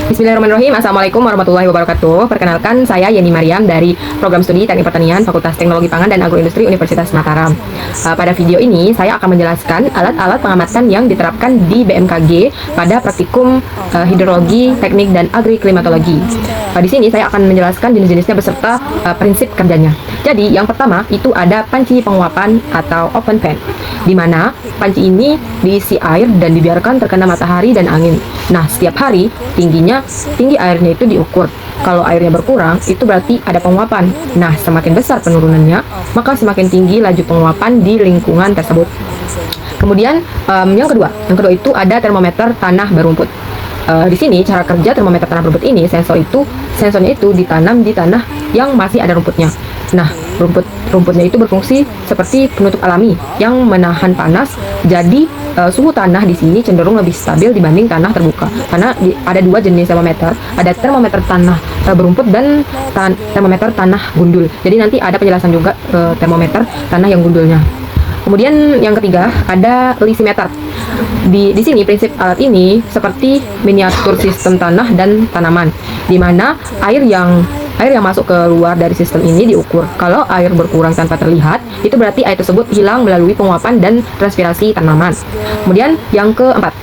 Bismillahirrahmanirrahim. Assalamualaikum warahmatullahi wabarakatuh. Perkenalkan, saya Yeni Mariam dari Program Studi Teknik Pertanian Fakultas Teknologi Pangan dan Agroindustri Universitas Mataram. Pada video ini, saya akan menjelaskan alat-alat pengamatan yang diterapkan di BMKG pada praktikum hidrologi, teknik, dan agriklimatologi. Di sini saya akan menjelaskan jenis-jenisnya beserta prinsip kerjanya. Jadi, yang pertama itu ada panci penguapan atau open pan, di mana panci ini diisi air dan dibiarkan terkena matahari dan angin. Nah, setiap hari tinggi airnya itu diukur. Kalau airnya berkurang, itu berarti ada penguapan. Nah, semakin besar penurunannya, maka semakin tinggi laju penguapan di lingkungan tersebut. Kemudian yang kedua itu ada termometer tanah berumput. Di sini cara kerja termometer tanah berumput ini, sensornya itu ditanam di tanah yang masih ada rumputnya. Nah, rumputnya itu berfungsi seperti penutup alami yang menahan panas. Jadi suhu tanah di sini cenderung lebih stabil dibanding tanah terbuka. Karena ada dua jenis termometer, ada termometer tanah berumput dan termometer tanah gundul. Jadi nanti ada penjelasan juga termometer tanah yang gundulnya. Kemudian yang ketiga ada lisimeter. Di sini prinsip alat ini seperti miniatur sistem tanah dan tanaman, di mana air yang masuk keluar dari sistem ini diukur. Kalau air berkurang tanpa terlihat, itu berarti air tersebut hilang melalui penguapan dan transpirasi tanaman. Kemudian yang keempat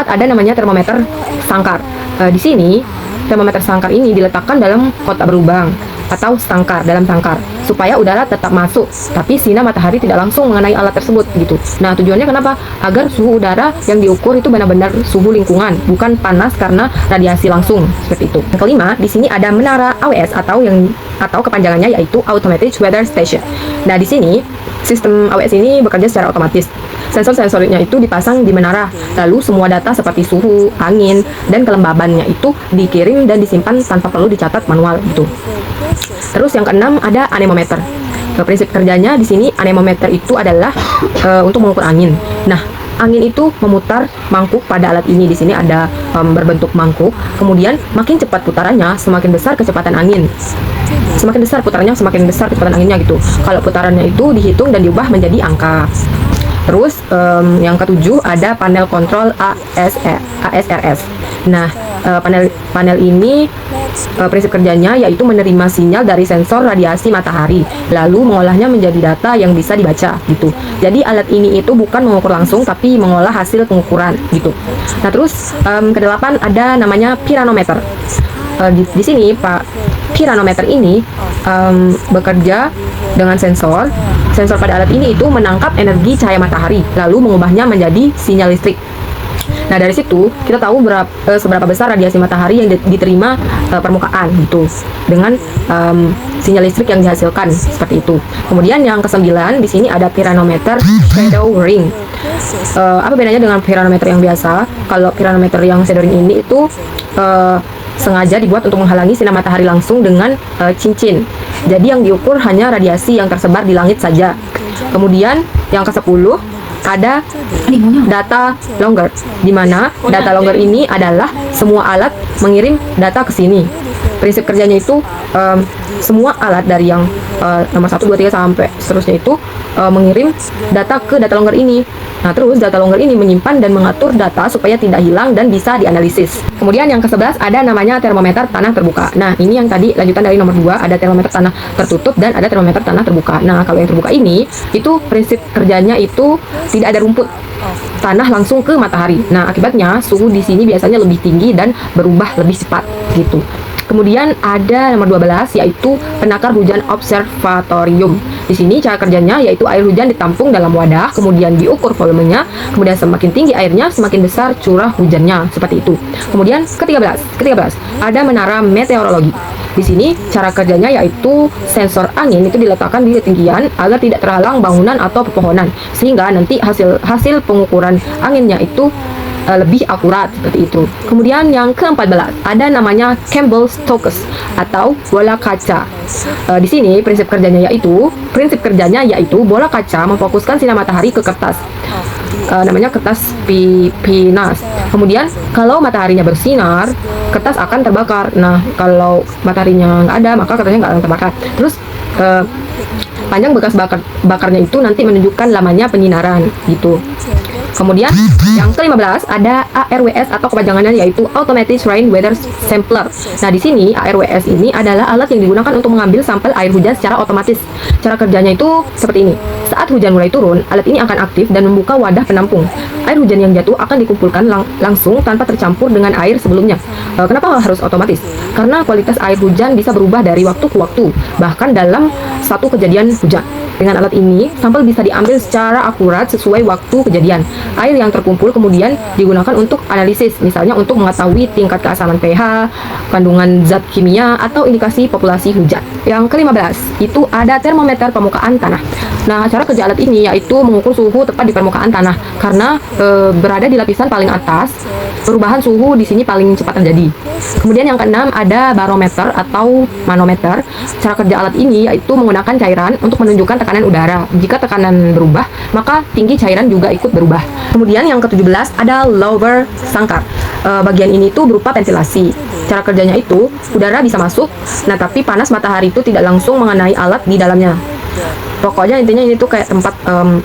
ada namanya termometer sangkar. Di sini termometer sangkar ini diletakkan dalam kotak berlubang atau dalam sangkar supaya udara tetap masuk, tapi sinar matahari tidak langsung mengenai alat tersebut gitu. Nah, tujuannya kenapa? Agar suhu udara yang diukur itu benar-benar suhu lingkungan, bukan panas karena radiasi langsung seperti itu. Yang kelima, di sini ada menara AWS atau kepanjangannya yaitu Automatic Weather Station. Nah, di sini sistem AWS ini bekerja secara otomatis. Sensor-sensornya itu dipasang di menara, lalu semua data seperti suhu, angin, dan kelembabannya itu dikirim dan disimpan tanpa perlu dicatat manual gitu. Terus yang keenam ada anemometer. Prinsip kerjanya di sini anemometer itu adalah untuk mengukur angin. Nah, angin itu memutar mangkuk pada alat ini. Di sini ada berbentuk mangkuk. Kemudian makin cepat putarannya, semakin besar kecepatan angin. Semakin besar putarannya, semakin besar kecepatan anginnya gitu. Kalau putarannya itu dihitung dan diubah menjadi angka. Terus yang ketujuh ada panel kontrol ASRS. Nah, panel ini prinsip kerjanya yaitu menerima sinyal dari sensor radiasi matahari, lalu mengolahnya menjadi data yang bisa dibaca gitu. Jadi alat ini itu bukan mengukur langsung, tapi mengolah hasil pengukuran gitu. Nah, terus kedelapan ada namanya piranometer. Di sini piranometer ini bekerja dengan sensor pada alat ini itu menangkap energi cahaya matahari lalu mengubahnya menjadi sinyal listrik. Nah, dari situ kita tahu seberapa besar radiasi matahari yang diterima permukaan gitu dengan sinyal listrik yang dihasilkan seperti itu. Kemudian yang kesembilan di sini ada piranometer shadow ring. Apa bedanya dengan piranometer yang biasa? Kalau piranometer yang shadow ring ini itu sengaja dibuat untuk menghalangi sinar matahari langsung dengan cincin. Jadi yang diukur hanya radiasi yang tersebar di langit saja. Kemudian yang ke-10 ada data logger, di mana data logger ini adalah semua alat mengirim data ke sini. Prinsip kerjanya itu semua alat dari yang nomor 1, 2, 3 sampai seterusnya itu mengirim data ke data logger ini. Nah, terus data logger ini menyimpan dan mengatur data supaya tidak hilang dan bisa dianalisis. Kemudian yang ke-11 ada namanya termometer tanah terbuka. Nah, ini yang tadi lanjutan dari nomor 2, ada termometer tanah tertutup dan ada termometer tanah terbuka. Nah, kalau yang terbuka ini itu prinsip kerjanya itu tidak ada rumput, tanah langsung ke matahari. Nah, akibatnya suhu di sini biasanya lebih tinggi dan berubah lebih cepat gitu. Kemudian ada nomor 12 yaitu penakar hujan observatorium. Di sini cara kerjanya yaitu air hujan ditampung dalam wadah, kemudian diukur volumenya, kemudian semakin tinggi airnya semakin besar curah hujannya, seperti itu. Kemudian ke-13 ada menara meteorologi. Di sini cara kerjanya yaitu sensor angin itu diletakkan di ketinggian agar tidak terhalang bangunan atau pepohonan, sehingga nanti hasil pengukuran anginnya itu lebih akurat seperti itu. Kemudian yang ke-14 ada namanya Campbell-Stokes atau bola kaca. Di sini prinsip kerjanya yaitu bola kaca memfokuskan sinar matahari ke kertas. Namanya kertas pinas. Kemudian kalau mataharinya bersinar, kertas akan terbakar. Nah, kalau mataharinya nggak ada, maka kertasnya nggak akan terbakar. Terus panjang bekas bakarnya itu nanti menunjukkan lamanya penyinaran gitu. Kemudian yang ke-15 ada ARWS atau kepanjangannya yaitu Automatic Rain Weather Sampler. Nah, di sini ARWS ini adalah alat yang digunakan untuk mengambil sampel air hujan secara otomatis. Cara kerjanya itu seperti ini. Saat hujan mulai turun, alat ini akan aktif dan membuka wadah penampung. Air hujan yang jatuh akan dikumpulkan langsung tanpa tercampur dengan air sebelumnya. Kenapa harus otomatis? Karena kualitas air hujan bisa berubah dari waktu ke waktu, bahkan dalam satu kejadian hujan. Dengan alat ini, sampel bisa diambil secara akurat sesuai waktu kejadian. Air yang terkumpul kemudian digunakan untuk analisis, misalnya untuk mengetahui tingkat keasaman pH, kandungan zat kimia, atau indikasi populasi hujan. Yang ke-15, itu ada termometer permukaan tanah. Nah, cara kerja alat ini yaitu mengukur suhu tepat di permukaan tanah. Karena berada di lapisan paling atas, perubahan suhu di sini paling cepat terjadi. Kemudian yang ke-6 ada barometer atau manometer. Cara kerja alat ini yaitu menggunakan cairan untuk menunjukkan tekanan udara. Jika tekanan berubah, maka tinggi cairan juga ikut berubah. Kemudian yang ke-17 ada lower sangkar. Bagian ini tuh berupa ventilasi. Cara kerjanya itu udara bisa masuk, nah tapi panas matahari itu tidak langsung mengenai alat di dalamnya. Pokoknya intinya ini tuh kayak tempat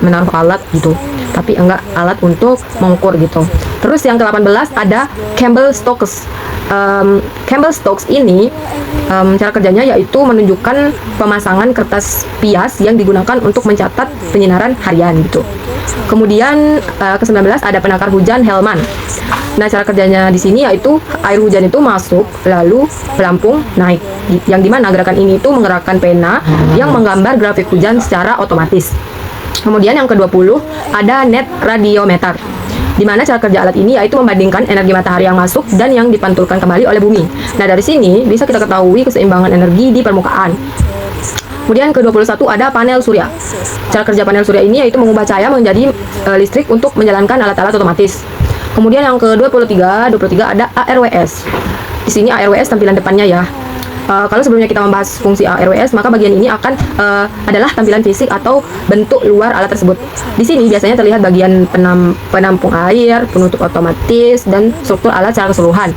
menaruh alat gitu, tapi enggak alat untuk mengukur gitu. Terus yang ke-18 ada Campbell-Stokes. Campbell-Stokes ini cara kerjanya yaitu menunjukkan pemasangan kertas pias yang digunakan untuk mencatat penyinaran harian gitu. Kemudian ke-19 ada penakar hujan Hellman. Nah, cara kerjanya di sini yaitu air hujan itu masuk lalu pelampung naik. Yang dimana gerakan ini itu menggerakkan pena yang menggambar grafik hujan secara otomatis. Kemudian yang ke-20 ada net radiometer. Di mana cara kerja alat ini yaitu membandingkan energi matahari yang masuk dan yang dipantulkan kembali oleh bumi. Nah, dari sini bisa kita ketahui keseimbangan energi di permukaan. Kemudian ke-21 ada panel surya. Cara kerja panel surya ini yaitu mengubah cahaya menjadi listrik untuk menjalankan alat-alat otomatis. Kemudian yang ke-23 ada ARWS. Di sini ARWS tampilan depannya ya. Kalau sebelumnya kita membahas fungsi ARWS, maka bagian ini akan adalah tampilan fisik atau bentuk luar alat tersebut. Di sini biasanya terlihat bagian penampung air, penutup otomatis, dan struktur alat secara keseluruhan.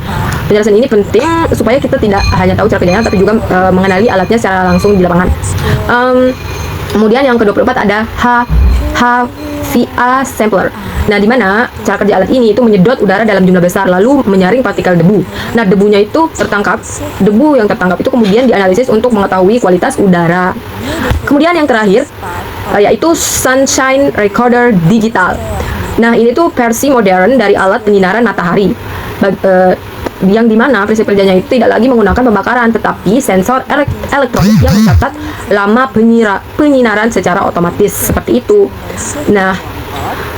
Penjelasan ini penting supaya kita tidak hanya tahu cara kerjanya, tapi juga mengenali alatnya secara langsung di lapangan. Kemudian yang ke-24 ada HVA sampler. Nah, di mana cara kerja alat ini itu menyedot udara dalam jumlah besar lalu menyaring partikel debu. Nah, debunya itu debu yang tertangkap itu kemudian dianalisis untuk mengetahui kualitas udara. Kemudian yang terakhir yaitu Sunshine Recorder Digital. Nah, ini tuh versi modern dari alat penyinaran matahari. Yang dimana prinsip kerjanya itu tidak lagi menggunakan pembakaran, tetapi sensor elektronik yang mencatat lama penyinaran secara otomatis seperti itu. Nah,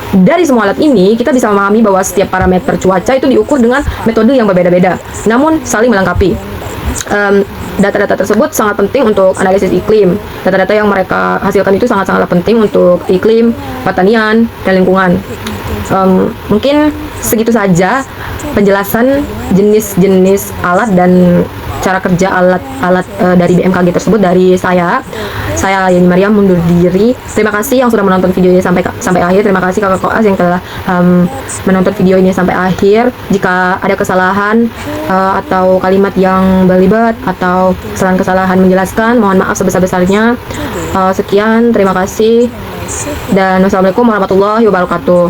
dari semua alat ini kita bisa memahami bahwa setiap parameter cuaca itu diukur dengan metode yang berbeda-beda, namun saling melengkapi. Data-data tersebut sangat penting untuk analisis iklim. Data-data yang mereka hasilkan itu sangat-sangat penting untuk iklim, pertanian, dan lingkungan. Mungkin segitu saja penjelasan jenis-jenis alat dan cara kerja alat-alat dari BMKG tersebut dari saya. Saya Yeni Mariam mundur diri. Terima kasih yang sudah menonton video ini sampai akhir. Terima kasih Kakak Koas yang telah menonton video ini sampai akhir. Jika ada kesalahan atau kalimat yang belibet atau kesalahan menjelaskan, mohon maaf sebesar-besarnya. Sekian, terima kasih. Dan wassalamualaikum warahmatullahi wabarakatuh.